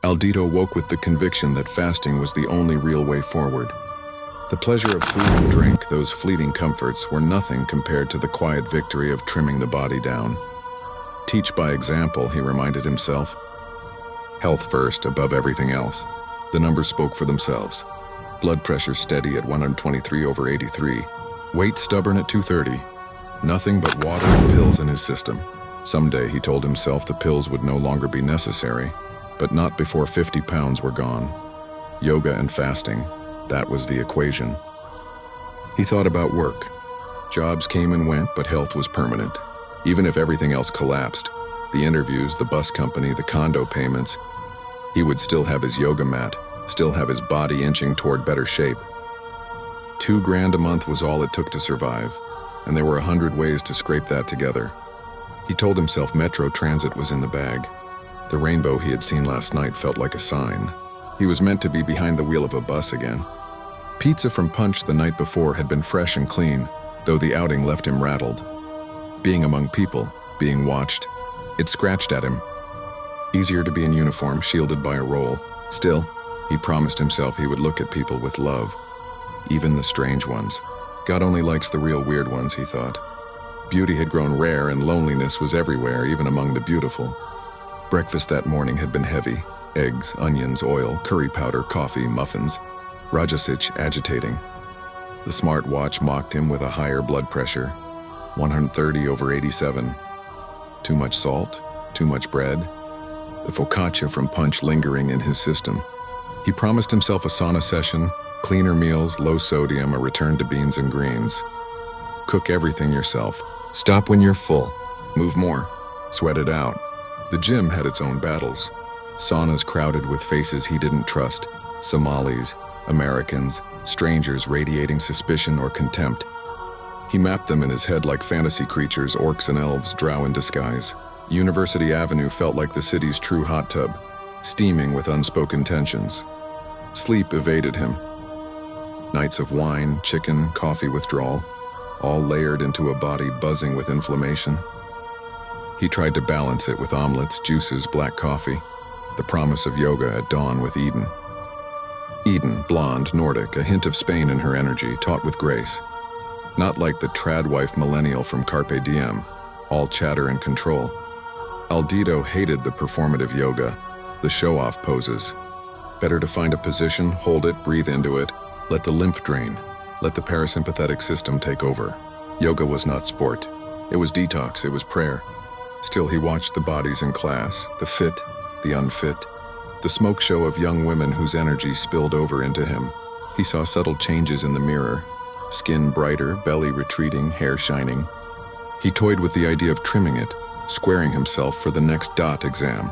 Aldito woke with the conviction that fasting was the only real way forward. The pleasure of food and drink, those fleeting comforts, were nothing compared to the quiet victory of trimming the body down. Teach by example, he reminded himself. Health first, above everything else. The numbers spoke for themselves. Blood pressure steady at 123/83. Weight stubborn at 230. Nothing but water and pills in his system. Someday, he told himself, the pills would no longer be necessary, but not before 50 pounds were gone. Yoga and fasting, that was the equation. He thought about work. Jobs came and went, but health was permanent. Even if everything else collapsed, the interviews, the bus company, the condo payments, he would still have his yoga mat, still have his body inching toward better shape. $2,000 a month was all it took to survive, and there were 100 ways to scrape that together. He told himself Metro Transit was in the bag. The rainbow he had seen last night felt like a sign. He was meant to be behind the wheel of a bus again. Pizza from Punch the night before had been fresh and clean, though the outing left him rattled. Being among people, being watched, it scratched at him. Easier to be in uniform, shielded by a role. Still, he promised himself he would look at people with love, even the strange ones. God only likes the real weird ones, he thought. Beauty had grown rare and loneliness was everywhere, even among the beautiful. Breakfast that morning had been heavy. Eggs, onions, oil, curry powder, coffee, muffins. Rajasic agitating. The smart watch mocked him with a higher blood pressure. 130/87. Too much salt? Too much bread? The focaccia from Punch lingering in his system. He promised himself a sauna session, cleaner meals, low sodium, a return to beans and greens. Cook everything yourself. Stop when you're full. Move more. Sweat it out. The gym had its own battles. Saunas crowded with faces he didn't trust. Somalis, Americans, strangers radiating suspicion or contempt. He mapped them in his head like fantasy creatures, orcs and elves, drow in disguise. University Avenue felt like the city's true hot tub, steaming with unspoken tensions. Sleep evaded him. Nights of wine, chicken, coffee withdrawal, all layered into a body buzzing with inflammation. He tried to balance it with omelets, juices, black coffee, the promise of yoga at dawn with Eden. Eden, blonde, Nordic, a hint of Spain in her energy, taught with grace. Not like the trad-wife millennial from Carpe Diem, all chatter and control. Aldito hated the performative yoga, the show-off poses. Better to find a position, hold it, breathe into it, let the lymph drain, let the parasympathetic system take over. Yoga was not sport. It was detox, it was prayer. Still, he watched the bodies in class, the fit, the unfit, the smoke show of young women whose energy spilled over into him. He saw subtle changes in the mirror, skin brighter, belly retreating, hair shining. He toyed with the idea of trimming it, squaring himself for the next DOT exam.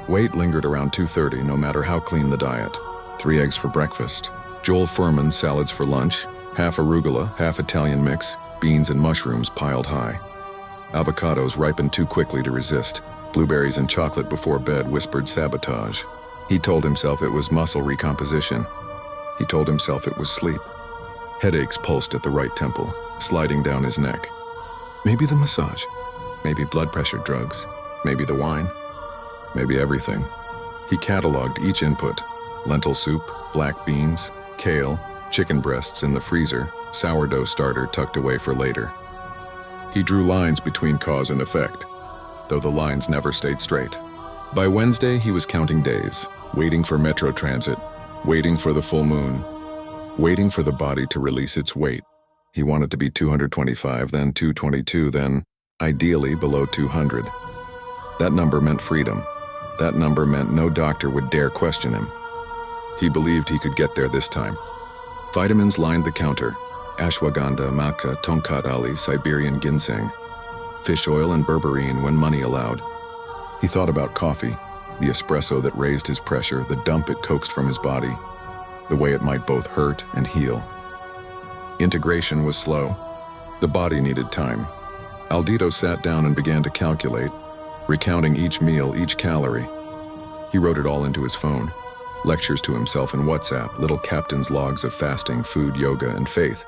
Weight lingered around 230, no matter how clean the diet. 3 eggs for breakfast. Joel Furman's salads for lunch, half arugula, half Italian mix, beans and mushrooms piled high. Avocados ripened too quickly to resist. Blueberries and chocolate before bed whispered sabotage. He told himself it was muscle recomposition. He told himself it was sleep. Headaches pulsed at the right temple, sliding down his neck. Maybe the massage. Maybe blood pressure drugs. Maybe the wine. Maybe everything. He cataloged each input. Lentil soup, black beans, kale, chicken breasts in the freezer, sourdough starter tucked away for later. He drew lines between cause and effect, though the lines never stayed straight. By Wednesday, he was counting days, waiting for Metro Transit, waiting for the full moon, waiting for the body to release its weight. He wanted to be 225, then 222, then, ideally, below 200. That number meant freedom. That number meant no doctor would dare question him. He believed he could get there this time. Vitamins lined the counter. Ashwagandha, maca, tonkat ali, Siberian ginseng. Fish oil and berberine when money allowed. He thought about coffee, the espresso that raised his pressure, the dump it coaxed from his body, the way it might both hurt and heal. Integration was slow. The body needed time. Aldito sat down and began to calculate, recounting each meal, each calorie. He wrote it all into his phone. Lectures to himself in WhatsApp, little captain's logs of fasting, food, yoga, and faith.